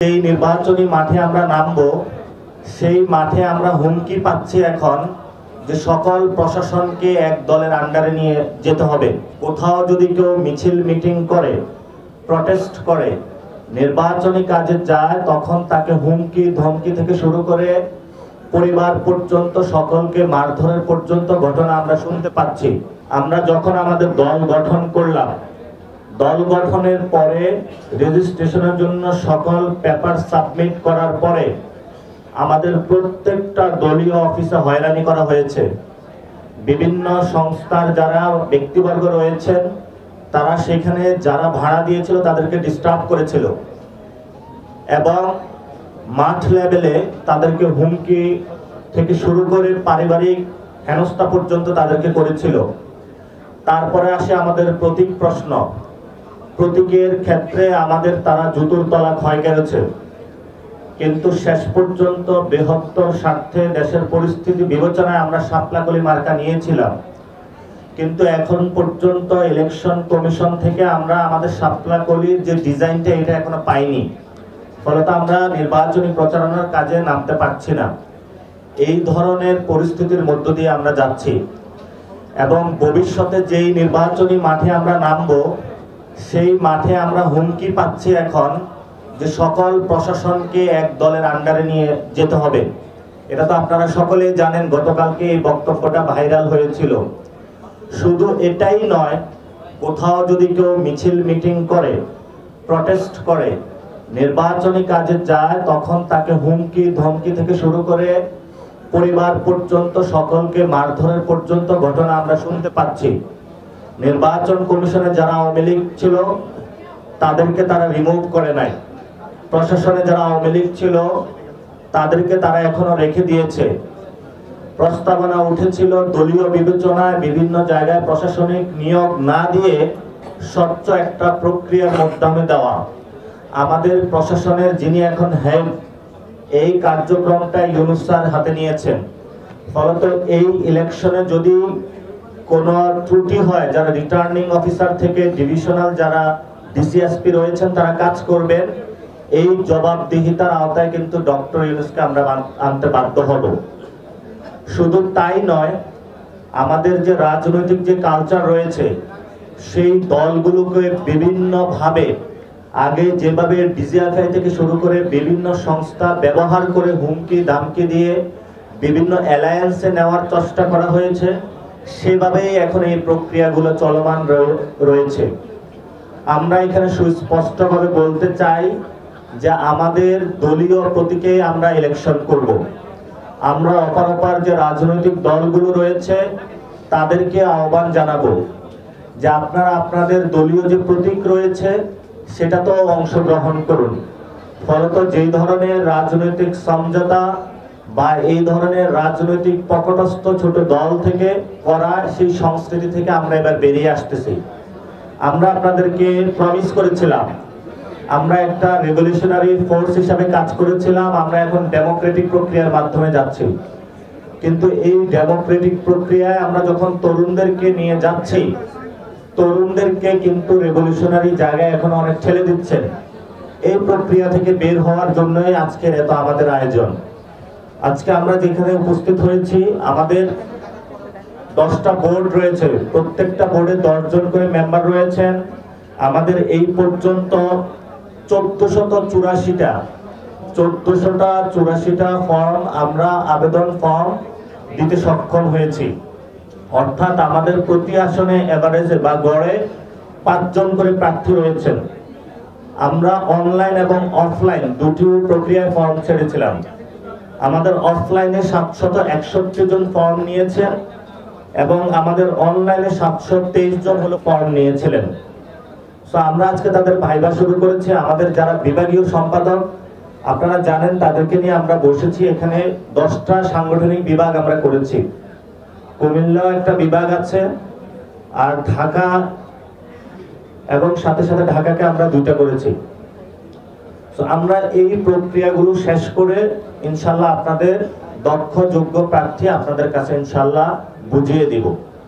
এই নির্বাচনী মাঠে আমরা নামবো, সেই মাঠে আমরা হুমকি পাচ্ছি এখন যে সকল প্রশাসনকে এক দলের আন্ডারে নিয়ে যেতে হবে। কোথাও যদি কেউ মিছিল মিটিং করে, প্রটেস্ট করে, নির্বাচনী কাজে যায়, তখন তাকে হুমকি ধমকি থেকে শুরু করে পরিবার পর্যন্ত সকলকে মারধরের পর্যন্ত ঘটনা আমরা শুনতে পাচ্ছি। আমরা যখন আমাদের দল গঠন করলাম, দল গঠনের পরে রেজিস্ট্রেশনের জন্য সকল পেপার সাবমিট করার পরে আমাদের প্রত্যেকটা দলীয় অফিসে হয়রানি করা হয়েছে। বিভিন্ন সংস্থার যারা ব্যক্তিবর্গ রয়েছেন তারা সেখানে যারা ভাড়া দিয়েছিল তাদেরকে ডিস্টার্ব করেছিল এবং মাঠ লেভেলে তাদেরকে হুমকি থেকে শুরু করে পারিবারিক হেনস্থা পর্যন্ত তাদেরকে করেছিল। তারপরে আসে আমাদের প্রতীক প্রশ্ন। প্রতীকের ক্ষেত্রে আমাদের তারা জুতোর তলা ক্ষয় করেছে, কিন্তু শেষ পর্যন্ত বৃহত্তর স্বার্থে দেশের পরিস্থিতি বিবেচনায় আমরা শাপলাকলি মার্কা নিয়েছিলাম, কিন্তু এখন পর্যন্ত ইলেকশন কমিশন থেকে আমরা আমাদের শাপলাকলির যে ডিজাইনটা এটা এখনো পাইনি। ফলত আমরা নির্বাচনী প্রচারণার কাজে নামতে পারছি না। এই ধরনের পরিস্থিতির মধ্য দিয়ে আমরা যাচ্ছি এবং ভবিষ্যতে যেই নির্বাচনী মাঠে আমরা নামবো, সেই মাঠে আমরা হুমকি পাচ্ছি এখন যে সকল প্রশাসনকে এক দলের আন্ডারে নিয়ে যেতে হবে। এটা তো আপনারা সকলেই জানেন, গতকালকে এই বক্তব্যটা ভাইরাল হয়েছিল। শুধু এটাই নয়, কোথাও যদি কেউ মিছিল মিটিং করে, প্রটেস্ট করে, নির্বাচনী কাজে যায়, তখন তাকে হুমকি ধমকি থেকে শুরু করে পরিবার পর্যন্ত সকলকে মারধরের পর্যন্ত ঘটনা আমরা শুনতে পাচ্ছি। নির্বাচন কমিশনে যারা আওয়ামী লীগ ছিল তাদেরকে তারা রিমুভ করে নাই, প্রশাসনে যারা আওয়ামী লীগ ছিল তাদেরকে তারা এখনো রেখে দিয়েছে। প্রস্তাবনা উঠেছিল দলীয় বিবেচনায় বিভিন্ন জায়গায় প্রশাসনিক নিয়োগ না দিয়ে স্বচ্ছ একটা প্রক্রিয়ার মাধ্যমে দেওয়া। আমাদের প্রশাসনের যিনি এখন হেড, এই কার্যক্রমটা ইউনূস স্যার হাতে নিয়েছেন। ফলত এই ইলেকশনে যদি কোনো ত্রুটি হয়, যারা রিটার্নিং অফিসার থেকে ডিভিশনাল যারা ডিসিএসপি রয়েছেন তারা কাজ করবেন, এই জবাবদিহিতার আওতায় কিন্তু ডক্টর ইউনূসকে আমরা আনতে বাধ্য হব। শুধু তাই নয়, আমাদের যে রাজনৈতিক যে কালচার রয়েছে, সেই দলগুলোকে বিভিন্নভাবে আগে যেভাবে ডিজিএফআই থেকে শুরু করে বিভিন্ন সংস্থা ব্যবহার করে হুমকি দামকি দিয়ে বিভিন্ন অ্যালায়েন্সে নেওয়ার চেষ্টা করা হয়েছে, সেভাবেই এখন এই প্রক্রিয়াগুলো চলমান রয়েছে। আমরা এখানে সুস্পষ্টভাবে বলতে চাই যে আমাদের দলীয় প্রতীকে আমরা ইলেকশন করব। আমরা অপর যে রাজনৈতিক দলগুলো রয়েছে তাদেরকে আহ্বান জানাবো যে আপনারা আপনাদের দলীয় যে প্রতীক রয়েছে সেটাতেও অংশগ্রহণ করুন। ফলত যেই ধরনের রাজনৈতিক সমঝোতা বা এই ধরনের রাজনৈতিক পকটস্থ ছোট দল থেকে করা, সেই সংস্কৃতি থেকে আমরা এবার বেরিয়ে আসতেছি। আমরা আপনাদেরকে প্রমিস করেছিলাম, আমরা একটা রেভলিউশনারি ফোর্স হিসাবে কাজ করেছিলাম, আমরা এখন ডেমোক্রেটিক প্রক্রিয়ার মাধ্যমে যাচ্ছি। কিন্তু এই ডেমোক্রেটিক প্রক্রিয়ায় আমরা যখন তরুণদেরকে নিয়ে যাচ্ছি, তরুণদেরকে কিন্তু রেভলিউশনারি জায়গায় এখন অনেক ঠেলে দিচ্ছেন। এই প্রক্রিয়া থেকে বের হওয়ার জন্যই আজকের এত আমাদের আয়োজন। আজকে আমরা যেখানে উপস্থিত হয়েছি, আমাদের 10টা বোর্ড রয়েছে, প্রত্যেকটা বোর্ডে 10 জন করে মেম্বার রয়েছেন। আমাদের এই পর্যন্ত 1484টা ফর্ম আমরা আবেদন ফর্ম দিতে সক্ষম হয়েছি। অর্থাৎ আমাদের প্রতি আসনে এভারেজে বা গড়ে 5 জন করে প্রার্থী রয়েছেন। আমরা অনলাইন এবং অফলাইন দুটি প্রক্রিয়ায় ফর্ম ছেড়েছিলাম। আমাদের অফলাইনে 761 জন ফর্ম নিয়েছেন এবং আমাদের অনলাইনে 723 জন হলো ফর্ম নিয়েছিলেন। সো আমরা আজকে তাদের ভাইবা শুরু করেছি। আমাদের যারা বিভাগীয় সম্পাদক আপনারা জানেন, তাদেরকে নিয়ে আমরা বসেছি। এখানে 10টা সাংগঠনিক বিভাগ আমরা করেছি। কুমিল্লা একটা বিভাগ আছে, আর ঢাকা এবং সাথে সাথে ঢাকাকে আমরা 2টা করেছি। তো আমরা এই প্রক্রিয়াগুলো শেষ করে ইনশাল্লাহ আপনাদের দক্ষ যোগ্য প্রার্থী আপনাদের কাছে ইনশাল্লাহ বুঝিয়ে দিব।